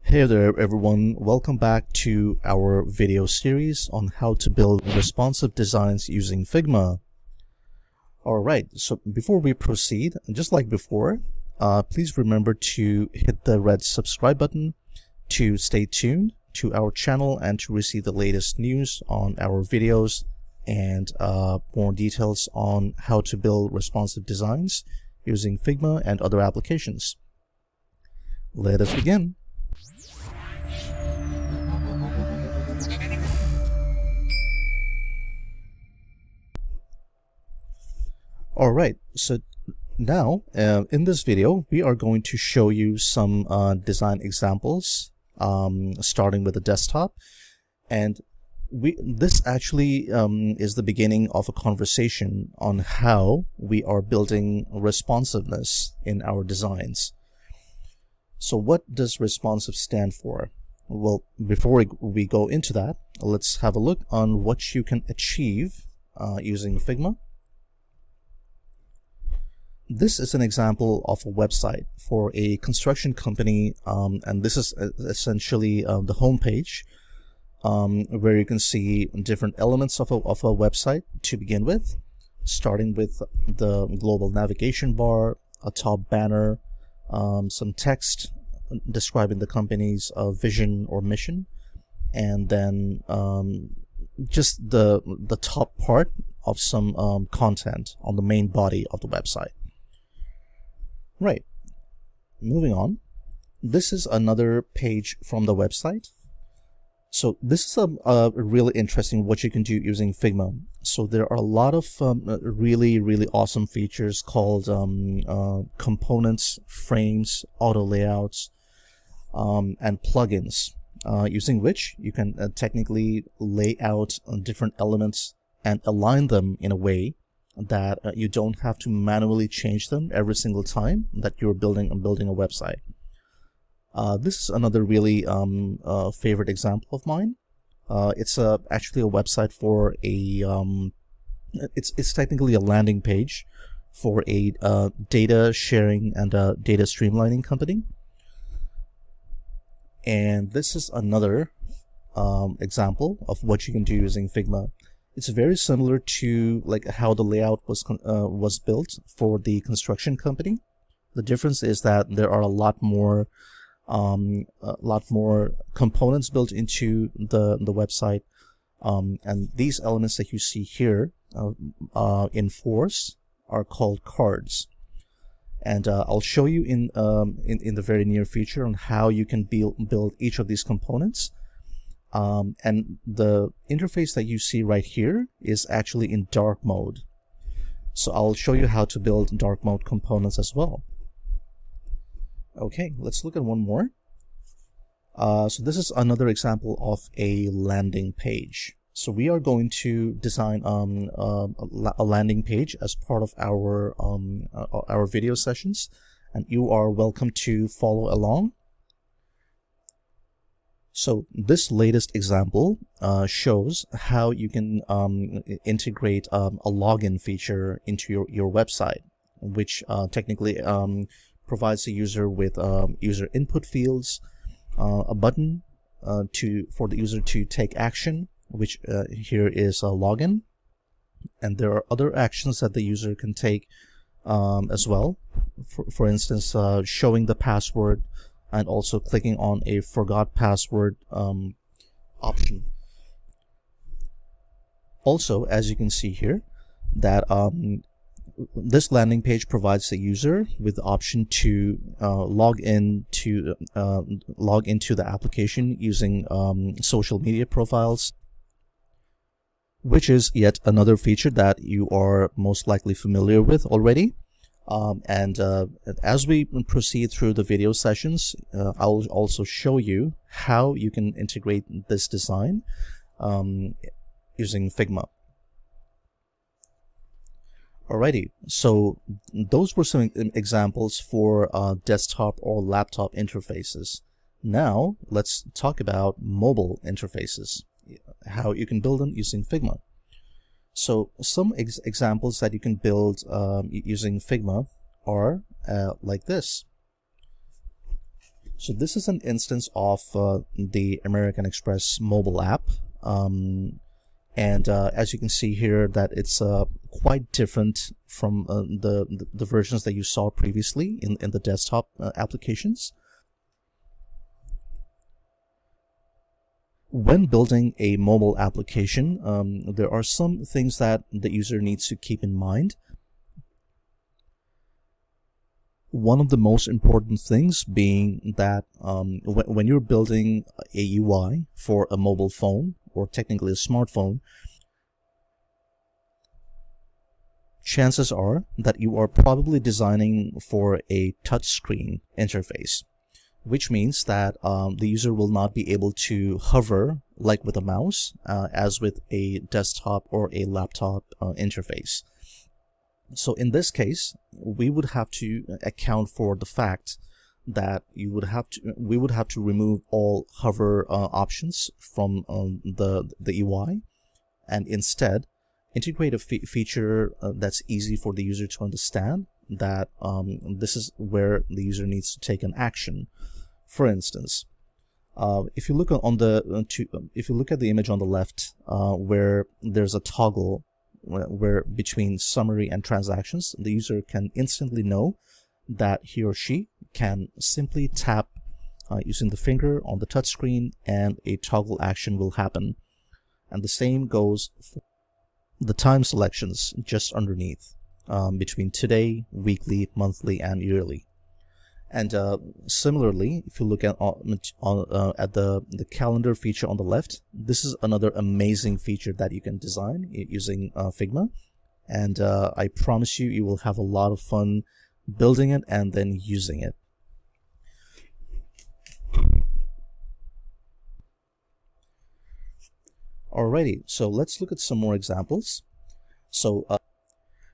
Hey there everyone, welcome back to our video series on how to build responsive designs using Figma. Alright, so before we proceed, just like before, please remember to hit the red subscribe button to stay tuned to our channel and to receive the latest news on our videos and more details on how to build responsive designs using Figma and other applications. Let us begin. Alright, so now in this video we are going to show you some design examples starting with the desktop, and this actually is the beginning of a conversation on how we are building responsiveness in our designs. So what does responsive stand for? Well, before we go into that, let's have a look on what you can achieve using Figma. This is an example of a website for a construction company, and this is essentially the home page, where you can see different elements of a website to begin with, starting with the global navigation bar, a top banner, some text describing the company's vision or mission, and then just the top part of some content on the main body of the website. Right, moving on. This is another page from the website. So this is a really interesting what you can do using Figma. So there are a lot of really awesome features called components, frames, auto layouts, and plugins, using which you can technically lay out different elements and align them in a way that you don't have to manually change them every single time that you're building a website. This is another really favorite example of mine. It's actually a website for a it's technically a landing page for a data sharing and data streamlining company. And this is another example of what you can do using Figma. It's very similar to like how the layout was built for the construction company. The difference is that there are a lot more components built into the website, and these elements that you see here in force are called cards. And I'll show you in the very near future on how you can build each of these components. And the interface that you see right here is actually in dark mode. So I'll show you how to build dark mode components as well. Okay, let's look at one more. So this is another example of a landing page. So we are going to design a landing page as part of our video sessions, and you are welcome to follow along. So this latest example shows how you can integrate a login feature into your website, which technically provides the user with user input fields, a button for the user to take action, which here is a login, and there are other actions that the user can take as well. For instance, showing the password, and also clicking on a forgot password option. Also, as you can see here, that this landing page provides the user with the option to log into the application using social media profiles, which is yet another feature that you are most likely familiar with already. As we proceed through the video sessions, I'll also show you how you can integrate this design using Figma. Alrighty, so those were some examples for desktop or laptop interfaces. Now let's talk about mobile interfaces, how you can build them using Figma. So some examples that you can build using Figma are like this. So this is an instance of the American Express mobile app. As you can see here, that it's quite different from the versions that you saw previously in the desktop applications. When building a mobile application, there are some things that the user needs to keep in mind. One of the most important things being that when you're building a UI for a mobile phone, or technically a smartphone, chances are that you are probably designing for a touchscreen interface, which means that the user will not be able to hover like with a mouse as with a desktop or a laptop interface. So in this case, we would have to account for the fact that we would have to remove all hover options from the UI, and instead integrate a feature that's easy for the user to understand, that this is where the user needs to take an action. For instance, if you look on if you look at the image on the left, where there's a toggle where between summary and transactions, the user can instantly know that he or she can simply tap using the finger on the touchscreen, and a toggle action will happen. And the same goes for the time selections just underneath, between today, weekly, monthly, and yearly. And similarly, if you look at the calendar feature on the left, this is another amazing feature that you can design using Figma. And I promise you, you will have a lot of fun building it and then using it. Alrighty, so let's look at some more examples. So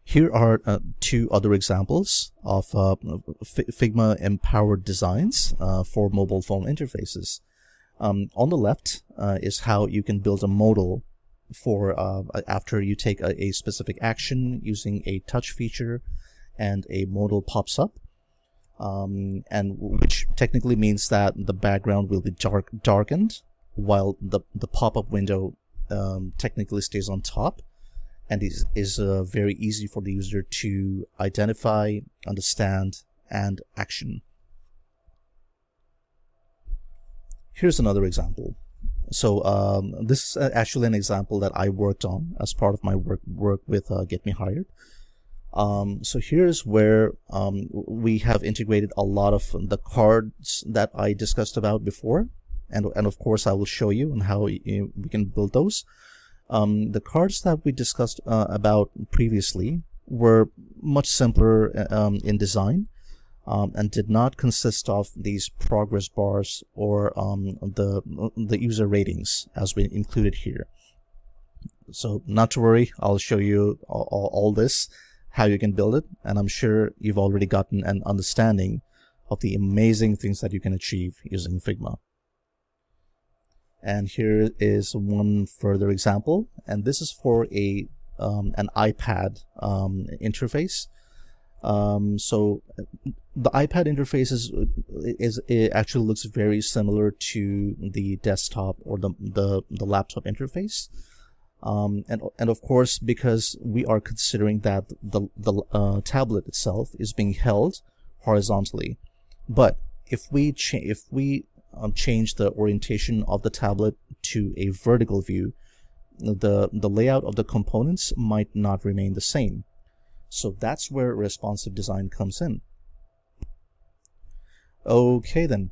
here are two other examples of Figma empowered designs for mobile phone interfaces. On the left is how you can build a modal for after you take a specific action using a touch feature, and a modal pops up, and which technically means that the background will be darkened while the pop-up window technically stays on top, and is very easy for the user to identify, understand, and action. Here's another example. So this is actually an example that I worked on as part of my work with Get Me Hired. So here's where we have integrated a lot of the cards that I discussed about before, and of course I will show you on how we can build those. The cards that we discussed about previously were much simpler in design, and did not consist of these progress bars or the user ratings as we included here. So not to worry, I'll show you all this, how you can build it, and I'm sure you've already gotten an understanding of the amazing things that you can achieve using Figma. And here is one further example, and this is for an iPad interface. So the iPad interface it actually looks very similar to the desktop or the laptop interface. And of course, because we are considering that the tablet itself is being held horizontally, but if we change the orientation of the tablet to a vertical view, the layout of the components might not remain the same. So that's where responsive design comes in. Okay then.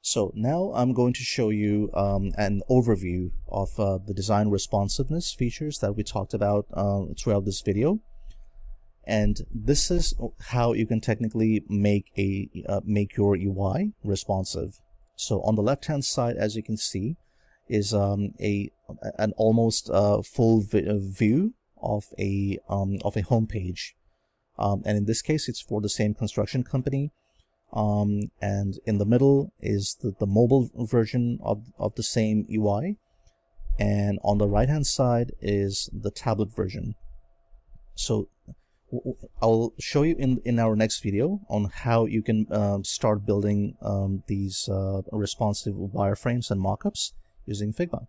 So now I'm going to show you an overview of the design responsiveness features that we talked about throughout this video. And this is how you can technically make your UI responsive. So on the left-hand side, as you can see, is an almost full view of a home page, and in this case, it's for the same construction company. And in the middle is the mobile version of the same UI, and on the right-hand side is the tablet version. So I'll show you in our next video on how you can start building these responsive wireframes and mockups using Figma.